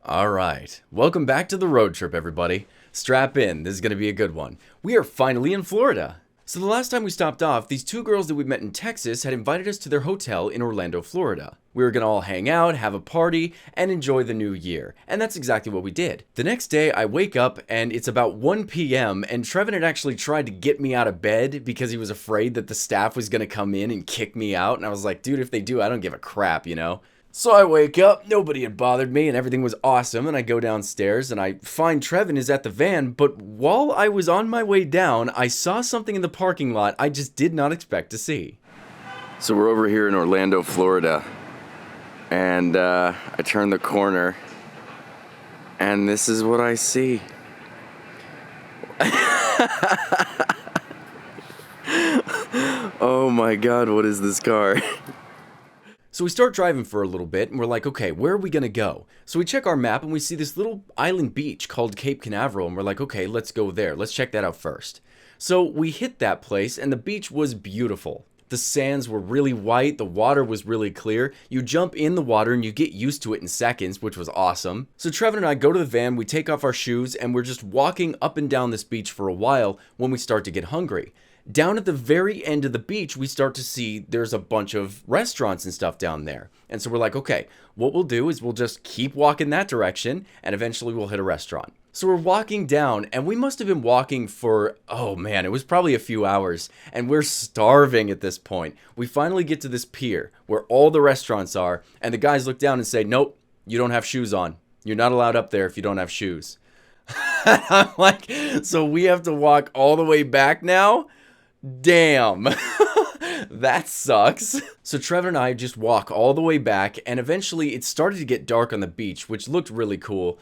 Alright, welcome back to the road trip, everybody. Strap in, this is going to be a good one. We are finally in Florida. So the last time we stopped off, these two girls that we met in Texas had invited us to their hotel in Orlando, Florida. We were going to all hang out, have a party, and enjoy the new year. And that's exactly what we did. The next day, I wake up and it's about 1 p.m. and Trevin had actually tried to get me out of bed because he was afraid that the staff was going to come in and kick me out. And I was like, dude, if they do, I don't give a crap, you know? So I wake up, nobody had bothered me, and everything was awesome, and I go downstairs, and I find Trevin is at the van, but while I was on my way down, I saw something in the parking lot I just did not expect to see. So we're over here in Orlando, Florida, and I turn the corner, and this is what I see. Oh my god, what is this car? So we start driving for a little bit, and we're like, okay, where are we gonna go? So we check our map, and we see this little island beach called Cape Canaveral, and we're like, okay, let's go there. Let's check that out first. So we hit that place, and the beach was beautiful. The sands were really white, the water was really clear. You jump in the water, and you get used to it in seconds, which was awesome. So Trevin and I go to the van, we take off our shoes, and we're just walking up and down this beach for a while when we start to get hungry. Down at the very end of the beach, we start to see there's a bunch of restaurants and stuff down there. And so we're like, okay, what we'll do is we'll just keep walking that direction and eventually we'll hit a restaurant. So we're walking down and we must have been walking for, oh man, it was probably a few hours and we're starving at this point. We finally get to this pier where all the restaurants are and the guys look down and say, nope, you don't have shoes on. You're not allowed up there if you don't have shoes. I'm like, so we have to walk all the way back now? Damn, that sucks. So Trevor and I just walk all the way back, and eventually it started to get dark on the beach, which looked really cool.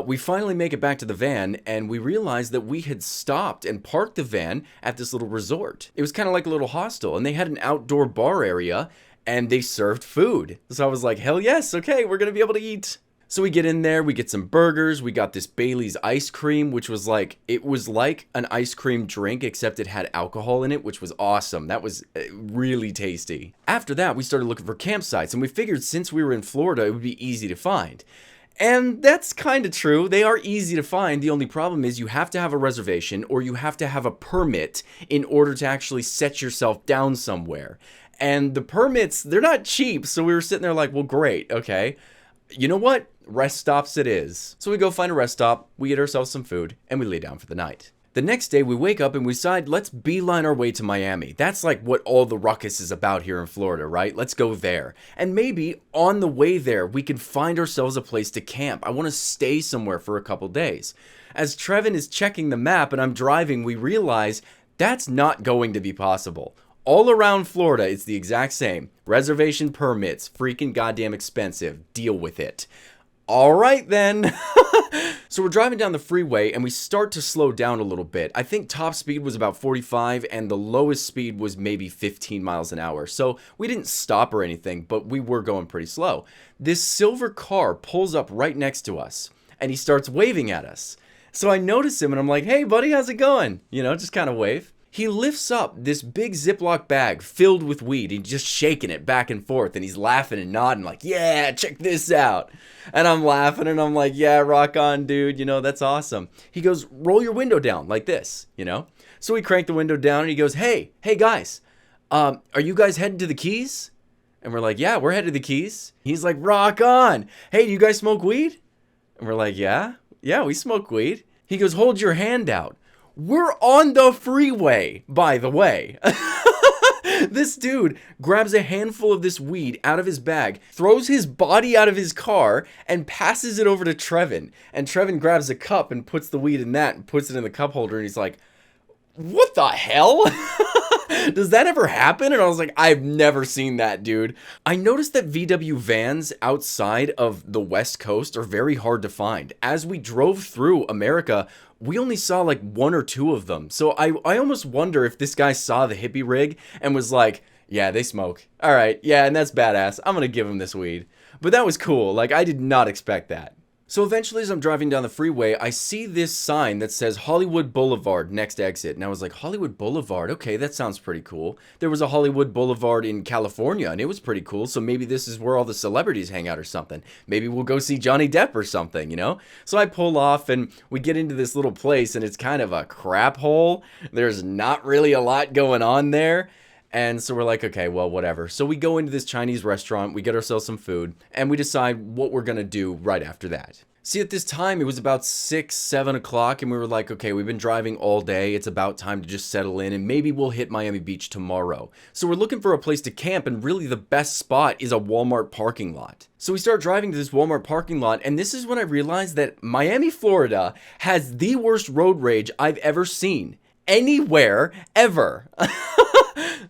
We finally make it back to the van, and we realized that we had stopped and parked the van at this little resort. It was kind of like a little hostel, and they had an outdoor bar area, and they served food. So I was like, hell yes, okay, we're gonna be able to eat. So we get in there, we get some burgers, we got this Bailey's ice cream, which was like, it was like an ice cream drink, except it had alcohol in it, which was awesome. That was really tasty. After that, we started looking for campsites, and we figured since we were in Florida, it would be easy to find. And that's kind of true. They are easy to find. The only problem is you have to have a reservation or you have to have a permit in order to actually set yourself down somewhere. And the permits, they're not cheap, so we were sitting there like, well, great, okay. You know what? Rest stops it is. So we go find a rest stop, we get ourselves some food, and we lay down for the night. The next day we wake up and we decide, let's beeline our way to Miami. That's like what all the ruckus is about here in Florida, right? Let's go there. And maybe on the way there, we can find ourselves a place to camp. I want to stay somewhere for a couple days. As Trevin is checking the map and I'm driving, we realize that's not going to be possible. All around Florida, it's the exact same. Reservation permits, freaking goddamn expensive. Deal with it. All right then. So we're driving down the freeway and we start to slow down a little bit. I think top speed was about 45 and the lowest speed was maybe 15 miles an hour. So we didn't stop or anything, but we were going pretty slow. This silver car pulls up right next to us and he starts waving at us. So I notice him and I'm like, hey buddy, how's it going? You know, just kind of wave. He lifts up this big Ziploc bag filled with weed. He's just shaking it back and forth and he's laughing and nodding like, yeah, check this out. And I'm laughing and I'm like, yeah, rock on, dude. You know, that's awesome. He goes, roll your window down like this, you know? So we crank the window down and he goes, hey guys, are you guys headed to the Keys? And we're like, yeah, we're headed to the Keys. He's like, rock on. Hey, do you guys smoke weed? And we're like, yeah, we smoke weed. He goes, hold your hand out. We're on the freeway, by the way. This dude grabs a handful of this weed out of his bag, throws his body out of his car, and passes it over to Trevin. And Trevin grabs a cup and puts the weed in that and puts it in the cup holder. And he's like, what the hell? Does that ever happen? And I was like, I've never seen that, dude. I noticed that VW vans outside of the West Coast are very hard to find. As we drove through America, we only saw like one or two of them. So I almost wonder if this guy saw the hippie rig and was like, yeah, they smoke. All right, yeah, and that's badass. I'm gonna give him this weed. But that was cool. Like, I did not expect that. So eventually, as I'm driving down the freeway, I see this sign that says Hollywood Boulevard, next exit. And I was like, Hollywood Boulevard? Okay, that sounds pretty cool. There was a Hollywood Boulevard in California, and it was pretty cool. So maybe this is where all the celebrities hang out or something. Maybe we'll go see Johnny Depp or something, you know? So I pull off, and we get into this little place, and it's kind of a crap hole. There's not really a lot going on there. And so we're like, okay, well, whatever. So we go into this Chinese restaurant, we get ourselves some food, and we decide what we're going to do right after that. See, at this time, it was about 6, 7 o'clock, and we were like, okay, we've been driving all day. It's about time to just settle in, and maybe we'll hit Miami Beach tomorrow. So we're looking for a place to camp, and really the best spot is a Walmart parking lot. So we start driving to this Walmart parking lot, and this is when I realized that Miami, Florida has the worst road rage I've ever seen. Anywhere, ever.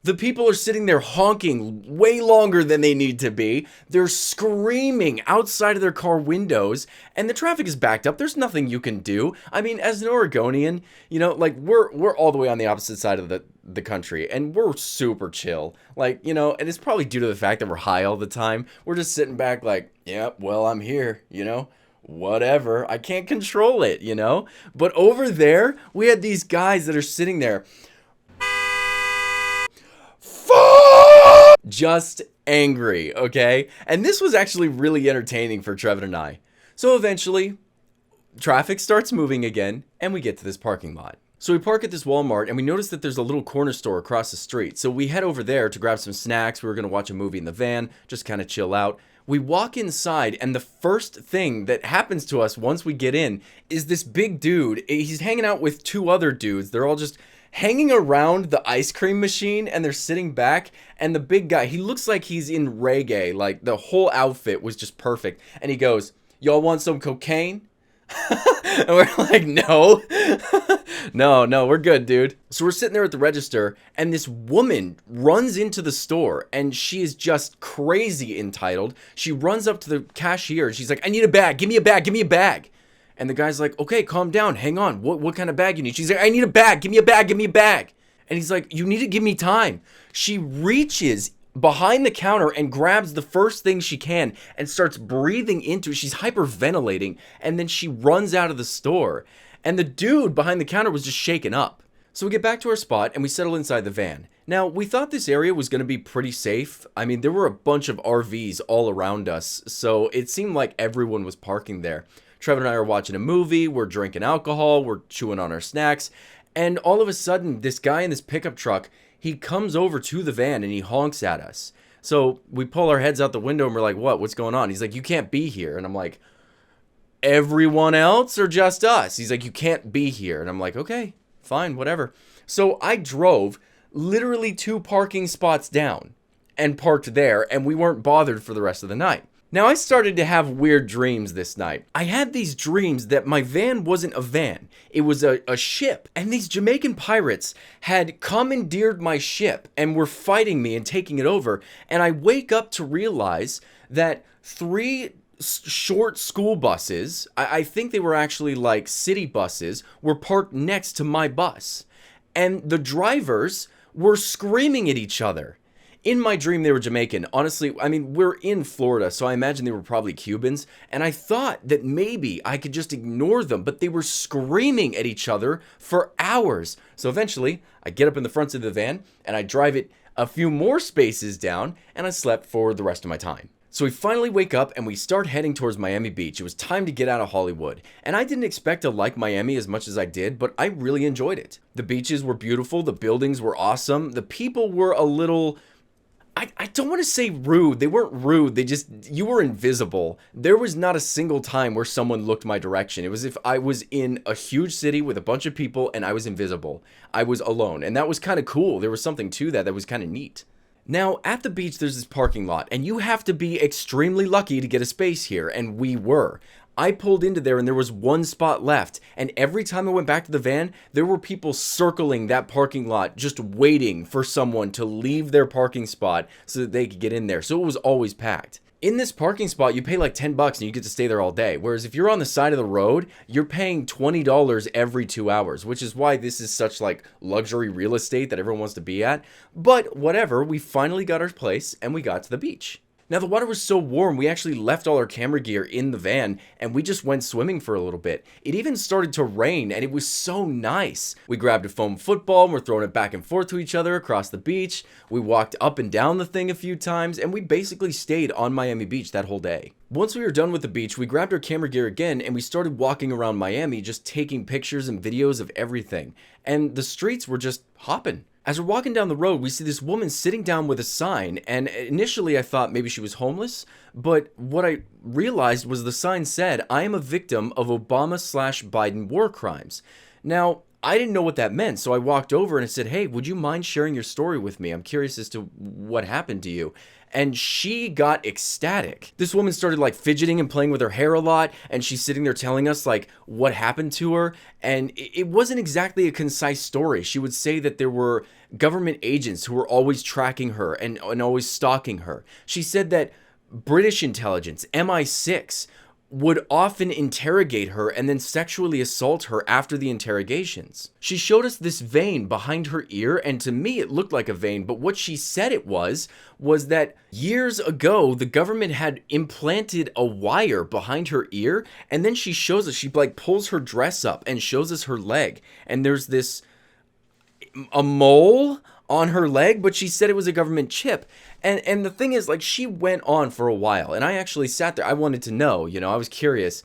The people are sitting there honking way longer than they need to be. They're screaming outside of their car windows, and the traffic is backed up. There's nothing you can do. I mean, as an Oregonian, you know, like we're all the way on the opposite side of the country, and we're super chill. Like, you know, and it's probably due to the fact that we're high all the time. We're just sitting back like, yep, well, I'm here, you know? Whatever. I can't control it, you know? But over there, we had these guys that are sitting there just angry, okay? And this was actually really entertaining for Trevor and I. So eventually, traffic starts moving again, and we get to this parking lot. So we park at this Walmart, and we notice that there's a little corner store across the street. So we head over there to grab some snacks. We were going to watch a movie in the van, just kind of chill out. We walk inside, and the first thing that happens to us once we get in is this big dude. He's hanging out with 2 other dudes. They're all just hanging around the ice cream machine, and they're sitting back, and the big guy, he looks like he's in reggae. Like, the whole outfit was just perfect. And he goes, y'all want some cocaine? And we're like, no. No, we're good, dude. So we're sitting there at the register, and this woman runs into the store, and she is just crazy entitled. She runs up to the cashier, and she's like, I need a bag. Give me a bag. Give me a bag. And the guy's like, okay, calm down. Hang on. What kind of bag you need? She's like, I need a bag. Give me a bag. Give me a bag. And he's like, you need to give me time. She reaches behind the counter and grabs the first thing she can and starts breathing into it. She's hyperventilating, and then she runs out of the store. And the dude behind the counter was just shaken up. So we get back to our spot, and we settle inside the van. Now, we thought this area was going to be pretty safe. I mean, there were a bunch of RVs all around us, so it seemed like everyone was parking there. Trevor and I are watching a movie, we're drinking alcohol, we're chewing on our snacks, and all of a sudden, this guy in this pickup truck, he comes over to the van and he honks at us. So we pull our heads out the window and we're like, what's going on? He's like, you can't be here. And I'm like, everyone else or just us? He's like, you can't be here. And I'm like, okay, fine, whatever. So I drove literally 2 parking spots down and parked there, and we weren't bothered for the rest of the night. Now, I started to have weird dreams this night. I had these dreams that my van wasn't a van. It was a ship. And these Jamaican pirates had commandeered my ship and were fighting me and taking it over. And I wake up to realize that 3 short school buses, I think they were actually like city buses, were parked next to my bus. And the drivers were screaming at each other. In my dream, they were Jamaican. Honestly, I mean, we're in Florida, so I imagine they were probably Cubans. And I thought that maybe I could just ignore them, but they were screaming at each other for hours. So eventually, I get up in the front seat of the van, and I drive it a few more spaces down, and I slept for the rest of my time. So we finally wake up and we start heading towards Miami Beach. It was time to get out of Hollywood. And I didn't expect to like Miami as much as I did, but I really enjoyed it. The beaches were beautiful. The buildings were awesome. The people were a little... I don't want to say rude. They weren't rude. You were invisible. There was not a single time where someone looked my direction. It was as if I was in a huge city with a bunch of people and I was invisible. I was alone. And that was kind of cool. There was something to that was kind of neat. Now, at the beach, there's this parking lot, and you have to be extremely lucky to get a space here, and we were. I pulled into there and there was 1 spot left, and every time I went back to the van, there were people circling that parking lot just waiting for someone to leave their parking spot so that they could get in there. So it was always packed. In this parking spot, you pay like $10 and you get to stay there all day. Whereas if you're on the side of the road, you're paying $20 every 2 hours, which is why this is such like luxury real estate that everyone wants to be at. But whatever, we finally got our place and we got to the beach. Now, the water was so warm, we actually left all our camera gear in the van and we just went swimming for a little bit. It even started to rain and it was so nice. We grabbed a foam football and we're throwing it back and forth to each other across the beach. We walked up and down the thing a few times and we basically stayed on Miami Beach that whole day. Once we were done with the beach, we grabbed our camera gear again and we started walking around Miami, just taking pictures and videos of everything. And the streets were just hopping. As we're walking down the road, we see this woman sitting down with a sign, and initially I thought maybe she was homeless, but what I realized was the sign said, "I am a victim of Obama/Biden war crimes." Now, I didn't know what that meant, so I walked over and I said, "Hey, would you mind sharing your story with me? I'm curious as to what happened to you." And she got ecstatic. This woman started like fidgeting and playing with her hair a lot, and she's sitting there telling us like what happened to her. And it wasn't exactly a concise story. She would say that there were government agents who were always tracking her and always stalking her. She said that British intelligence, MI6, would often interrogate her and then sexually assault her after the interrogations. She showed us this vein behind her ear, and to me it looked like a vein, but what she said it was that years ago the government had implanted a wire behind her ear, and then she shows us, she like pulls her dress up and shows us her leg, and there's a mole on her leg, but she said it was a government chip. And the thing is, like, she went on for a while, and I actually sat there. I wanted to know, I was curious.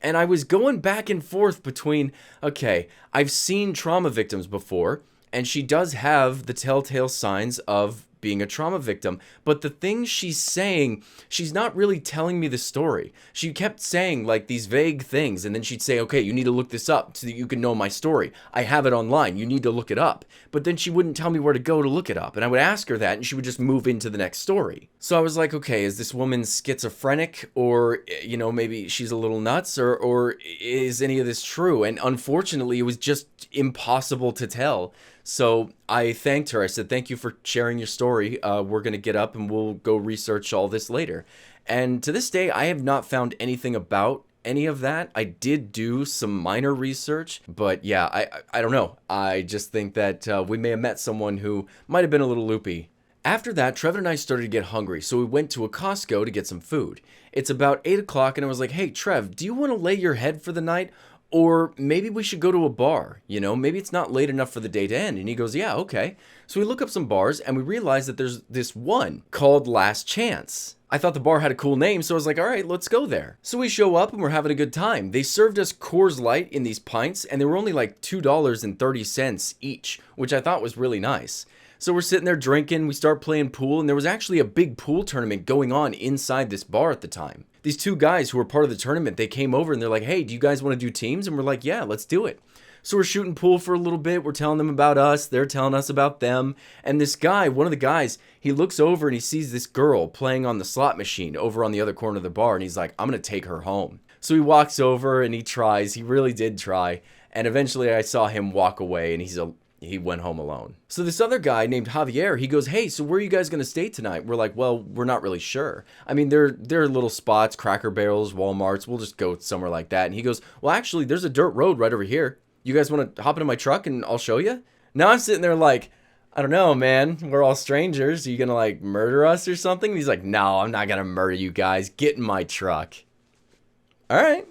And I was going back and forth between, okay, I've seen trauma victims before, and she does have the telltale signs of being a trauma victim, but the things she's saying, she's not really telling me the story. She kept saying like these vague things, and then she'd say, okay, you need to look this up so that you can know my story. I have it online. You need to look it up. But then she wouldn't tell me where to go to look it up, and I would ask her that, and she would just move into the next story. So I was like, okay, is this woman schizophrenic, or, maybe she's a little nuts, or is any of this true? And unfortunately, it was just impossible to tell. So I thanked her. I said, thank you for sharing your story. We're going to get up and we'll go research all this later. And to this day, I have not found anything about any of that. I did do some minor research, but yeah, I don't know. I just think that we may have met someone who might have been a little loopy. After that, Trevor and I started to get hungry, so we went to a Costco to get some food. It's about 8 o'clock, and I was like, hey, Trev, do you want to lay your head for the night? Or maybe we should go to a bar, maybe it's not late enough for the day to end. And he goes, yeah, okay. So we look up some bars and we realize that there's this one called Last Chance. I thought the bar had a cool name, so I was like, all right, let's go there. So we show up and we're having a good time. They served us Coors Light in these pints, and they were only like $2.30 each, which I thought was really nice. So we're sitting there drinking, we start playing pool, and there was actually a big pool tournament going on inside this bar at the time. These two guys who were part of the tournament, they came over and they're like, hey, do you guys want to do teams? And we're like, yeah, let's do it. So we're shooting pool for a little bit. We're telling them about us. They're telling us about them. And this guy, one of the guys, he looks over and he sees this girl playing on the slot machine over on the other corner of the bar. And he's like, I'm going to take her home. So he walks over and he tries. He really did try. And eventually I saw him walk away, and he went home alone. So this other guy named Javier, he goes, hey, so where are you guys going to stay tonight? We're like, well, we're not really sure. I mean, there are little spots, Cracker Barrels, Walmarts. We'll just go somewhere like that. And he goes, well, actually, there's a dirt road right over here. You guys want to hop into my truck and I'll show you? Now I'm sitting there like, I don't know, man. We're all strangers. Are you going to like murder us or something? And he's like, no, I'm not going to murder you guys. Get in my truck. All right.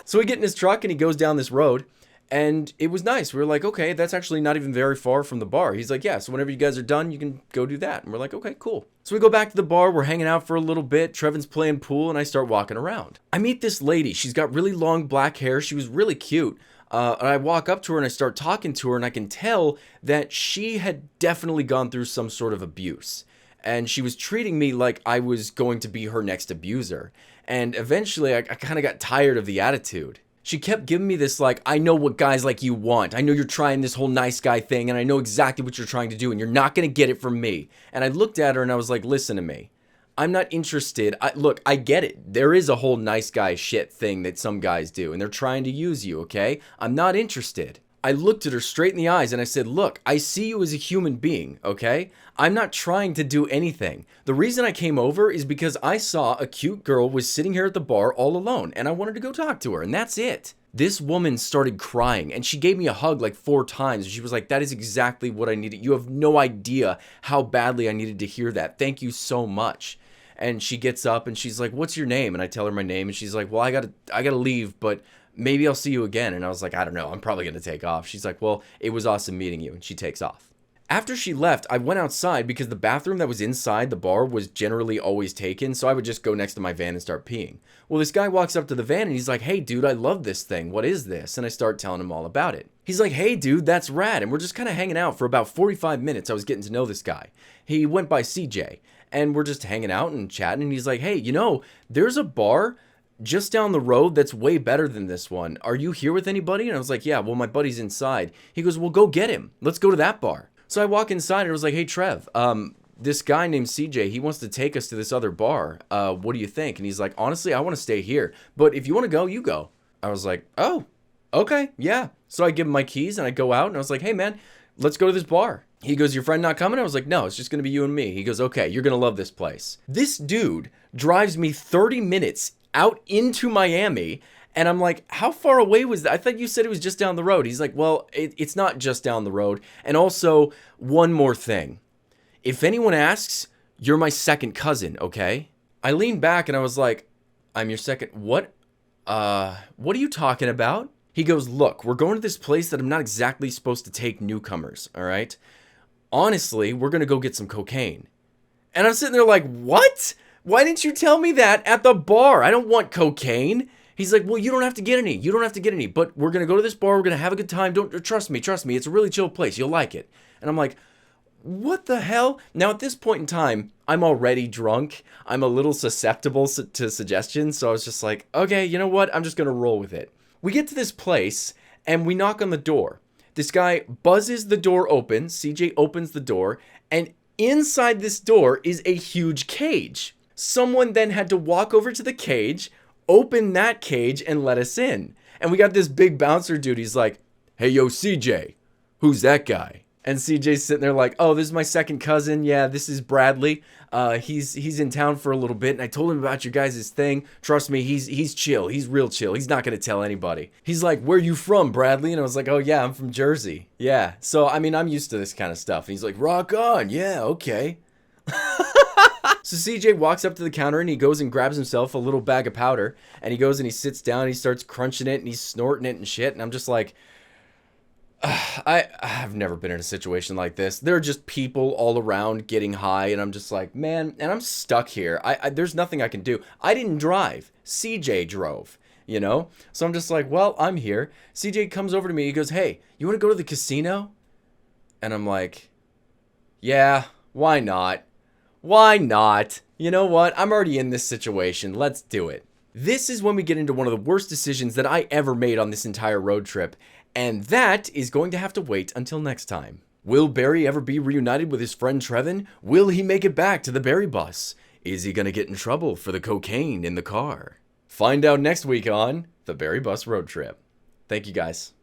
So we get in his truck and he goes down this road. And it was nice. We were like, okay, that's actually not even very far from the bar. He's like, yeah, so whenever you guys are done, you can go do that. And we're like, okay, cool. So we go back to the bar. We're hanging out for a little bit. Trevin's playing pool, and I start walking around. I meet this lady. She's got really long black hair. She was really cute. And I walk up to her, and I start talking to her, and I can tell that she had definitely gone through some sort of abuse. And she was treating me like I was going to be her next abuser. And eventually, I kind of got tired of the attitude. She kept giving me this like, I know what guys like you want. I know you're trying this whole nice guy thing, and I know exactly what you're trying to do, and you're not going to get it from me. And I looked at her and I was like, listen to me. I'm not interested. Look, I get it. There is a whole nice guy shit thing that some guys do, and they're trying to use you, okay? I'm not interested. I looked at her straight in the eyes and I said, look, I see you as a human being, okay? I'm not trying to do anything. The reason I came over is because I saw a cute girl was sitting here at the bar all alone, and I wanted to go talk to her, and that's it. This woman started crying, and she gave me a hug like 4 times. She was like, that is exactly what I needed. You have no idea how badly I needed to hear that. Thank you so much. And she gets up and she's like, "What's your name?" And I tell her my name, and she's like, "Well, I gotta leave, but maybe I'll see you again." And I was like, "I don't know. I'm probably gonna take off." She's like, "Well, it was awesome meeting you." And she takes off. After she left, I went outside because the bathroom that was inside the bar was generally always taken, so I would just go next to my van and start peeing. Well, this guy walks up to the van and he's like, "Hey, dude, I love this thing. What is this?" And I start telling him all about it. He's like, "Hey, dude, that's rad." And we're just kind of hanging out for about 45 minutes. I was getting to know this guy. He went by CJ, and we're just hanging out and chatting, and he's like, "Hey, there's a bar just down the road that's way better than this one. Are you here with anybody?" And I was like, "Yeah, well, my buddy's inside." He goes, "Well, go get him. Let's go to that bar." So I walk inside and I was like, "Hey, Trev, this guy named CJ, he wants to take us to this other bar. What do you think?" And he's like, "Honestly, I want to stay here, but if you want to go, you go." I was like, "Oh, okay, yeah." So I give him my keys and I go out and I was like, "Hey, man, let's go to this bar." He goes, "Your friend not coming?" I was like, "No, it's just going to be you and me." He goes, "Okay, you're going to love this place." This dude drives me 30 minutes out into Miami. And I'm like, "How far away was that? I thought you said it was just down the road." He's like, "Well, it's not just down the road. And also, one more thing. If anyone asks, you're my second cousin, okay?" I leaned back and I was like, "I'm your second... What? What are you talking about?" He goes, "Look, we're going to this place that I'm not exactly supposed to take newcomers, all right? Honestly, we're going to go get some cocaine." And I'm sitting there like, "What? Why didn't you tell me that at the bar? I don't want cocaine." He's like, "Well, you don't have to get any. You don't have to get any. But we're going to go to this bar. We're going to have a good time. Don't trust me. Trust me. It's a really chill place. You'll like it." And I'm like, "What the hell?" Now, at this point in time, I'm already drunk. I'm a little susceptible to suggestions. So I was just like, "Okay, you know what? I'm just going to roll with it." We get to this place and we knock on the door. This guy buzzes the door open. CJ opens the door. And inside this door is a huge cage. Someone then had to walk over to the cage, open that cage, and let us in. And we got this big bouncer dude. He's like, "Hey, yo, CJ, who's that guy?" And CJ's sitting there like, "Oh, this is my second cousin. Yeah, this is Bradley. He's in town for a little bit, and I told him about your guys' thing. Trust me, he's chill. He's real chill. He's not gonna tell anybody." He's like, "Where you from, Bradley?" And I was like, "Oh yeah, I'm from Jersey." Yeah. So I mean, I'm used to this kind of stuff. And he's like, "Rock on. Yeah, okay." So CJ walks up to the counter and he goes and grabs himself a little bag of powder, and he goes and he sits down and he starts crunching it and he's snorting it and shit. And I'm just like, I've never been in a situation like this. There are just people all around getting high, and I'm just like, man, and I'm stuck here. There's nothing I can do. I didn't drive. CJ drove, So I'm just like, well, I'm here. CJ comes over to me. He goes, "Hey, you want to go to the casino?" And I'm like, "Yeah, why not? Why not? You know what? I'm already in this situation. Let's do it." This is when we get into one of the worst decisions that I ever made on this entire road trip, and that is going to have to wait until next time. Will Barry ever be reunited with his friend Trevin? Will he make it back to the Barry bus? Is he going to get in trouble for the cocaine in the car? Find out next week on the Barry Bus Road Trip. Thank you guys.